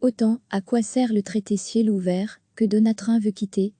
OTAN, à quoi sert le traité ciel ouvert, que Donald Trump veut quitter?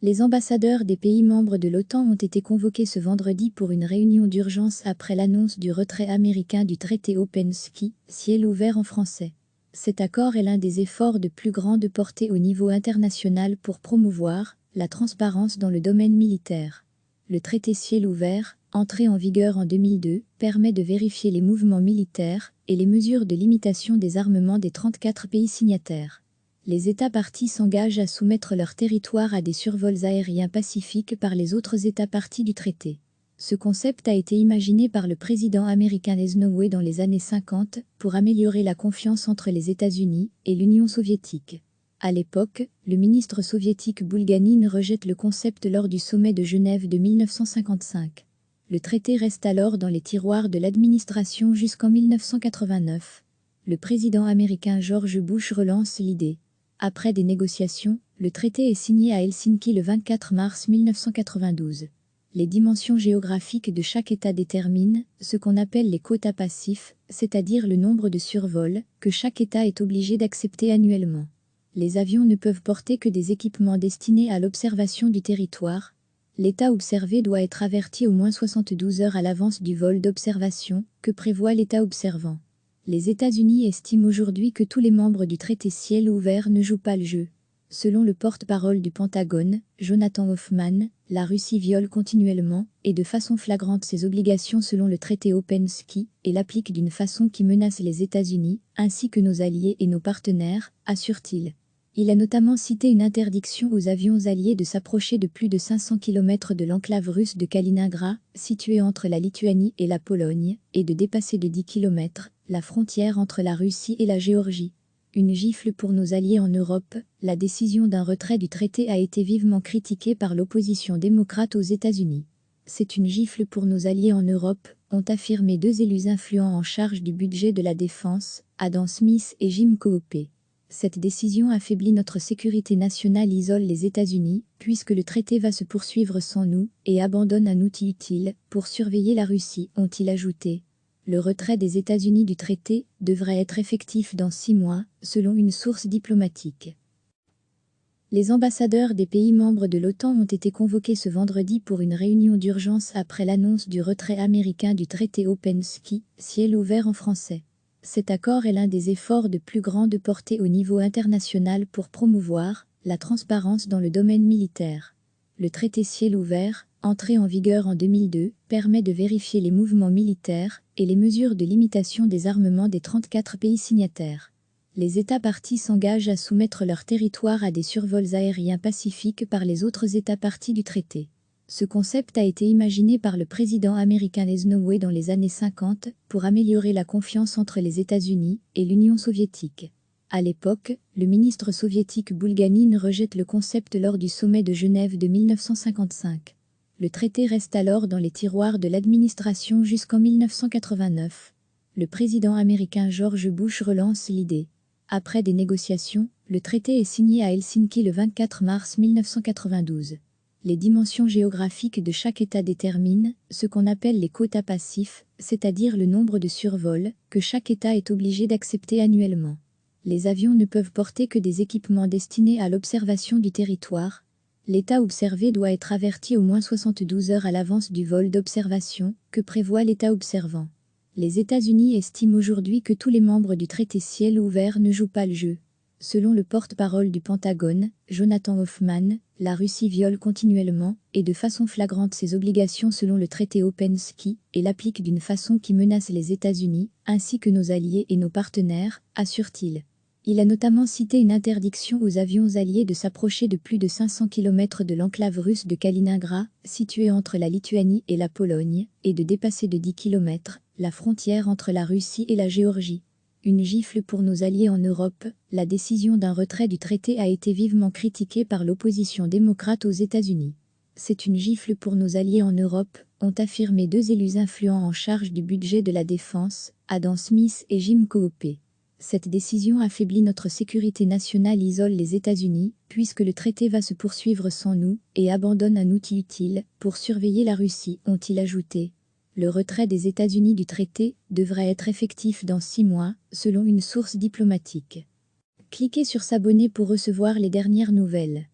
Les ambassadeurs des pays membres de l'OTAN ont été convoqués ce vendredi pour une réunion d'urgence après l'annonce du retrait américain du traité Open Ski, ciel ouvert en français. Cet accord est l'un des efforts de plus grande portée au niveau international pour promouvoir la transparence dans le domaine militaire. Le traité ciel ouvert, entré en vigueur en 2002, permet de vérifier les mouvements militaires et les mesures de limitation des armements des 34 pays signataires. Les États parties s'engagent à soumettre leur territoire à des survols aériens pacifiques par les autres États parties du traité. Ce concept a été imaginé par le président américain Eisenhower dans les années 50 pour améliorer la confiance entre les États-Unis et l'Union soviétique. À l'époque, le ministre soviétique Boulganine rejette le concept lors du sommet de Genève de 1955. Le traité reste alors dans les tiroirs de l'administration jusqu'en 1989. Le président américain George Bush relance l'idée. Après des négociations, le traité est signé à Helsinki le 24 mars 1992. Les dimensions géographiques de chaque État déterminent ce qu'on appelle les quotas passifs, c'est-à-dire le nombre de survols que chaque État est obligé d'accepter annuellement. Les avions ne peuvent porter que des équipements destinés à l'observation du territoire. L'État observé doit être averti au moins 72 heures à l'avance du vol d'observation que prévoit l'État observant. Les États-Unis estiment aujourd'hui que tous les membres du traité ciel ouvert ne jouent pas le jeu. Selon le porte-parole du Pentagone, Jonathan Hoffman, la Russie viole continuellement et de façon flagrante ses obligations selon le traité Open Ski et l'applique d'une façon qui menace les États-Unis, ainsi que nos alliés et nos partenaires, assure-t-il. Il a notamment cité une interdiction aux avions alliés de s'approcher de plus de 500 km de l'enclave russe de Kaliningrad, située entre la Lituanie et la Pologne, et de dépasser de 10 km la frontière entre la Russie et la Géorgie. Une gifle pour nos alliés en Europe, la décision d'un retrait du traité a été vivement critiquée par l'opposition démocrate aux États-Unis. C'est une gifle pour nos alliés en Europe, ont affirmé deux élus influents en charge du budget de la défense, Adam Smith et Jim Coopey. Cette décision affaiblit notre sécurité nationale, isole les États-Unis, puisque le traité va se poursuivre sans nous, et abandonne un outil utile pour surveiller la Russie, ont-ils ajouté. Le retrait des États-Unis du traité devrait être effectif dans 6 mois, selon une source diplomatique. Les ambassadeurs des pays membres de l'OTAN ont été convoqués ce vendredi pour une réunion d'urgence après l'annonce du retrait américain du traité Open Ski, ciel ouvert en français. Cet accord est l'un des efforts de plus grande portée au niveau international pour promouvoir la transparence dans le domaine militaire. Le traité ciel ouvert, entré en vigueur en 2002, permet de vérifier les mouvements militaires et les mesures de limitation des armements des 34 pays signataires. Les États parties s'engagent à soumettre leur territoire à des survols aériens pacifiques par les autres États parties du traité. Ce concept a été imaginé par le président américain Eisenhower dans les années 50 pour améliorer la confiance entre les États-Unis et l'Union soviétique. À l'époque, le ministre soviétique Boulganine rejette le concept lors du sommet de Genève de 1955. Le traité reste alors dans les tiroirs de l'administration jusqu'en 1989. Le président américain George Bush relance l'idée. Après des négociations, le traité est signé à Helsinki le 24 mars 1992. Les dimensions géographiques de chaque État déterminent ce qu'on appelle les quotas passifs, c'est-à-dire le nombre de survols que chaque État est obligé d'accepter annuellement. Les avions ne peuvent porter que des équipements destinés à l'observation du territoire. L'État observé doit être averti au moins 72 heures à l'avance du vol d'observation que prévoit l'État observant. Les États-Unis estiment aujourd'hui que tous les membres du traité ciel ouvert ne jouent pas le jeu. Selon le porte-parole du Pentagone, Jonathan Hoffman, la Russie viole continuellement et de façon flagrante ses obligations selon le traité Open Ski et l'applique d'une façon qui menace les États-Unis, ainsi que nos alliés et nos partenaires, assure-t-il. Il a notamment cité une interdiction aux avions alliés de s'approcher de plus de 500 km de l'enclave russe de Kaliningrad, située entre la Lituanie et la Pologne, et de dépasser de 10 km la frontière entre la Russie et la Géorgie. Une gifle pour nos alliés en Europe, la décision d'un retrait du traité a été vivement critiquée par l'opposition démocrate aux États-Unis. C'est une gifle pour nos alliés en Europe, ont affirmé deux élus influents en charge du budget de la défense, Adam Smith et Jim Coopey. Cette décision affaiblit notre sécurité nationale, isole les États-Unis, puisque le traité va se poursuivre sans nous, et abandonne un outil utile pour surveiller la Russie, ont-ils ajouté. Le retrait des États-Unis du traité devrait être effectif dans 6 mois, selon une source diplomatique. Cliquez sur s'abonner pour recevoir les dernières nouvelles.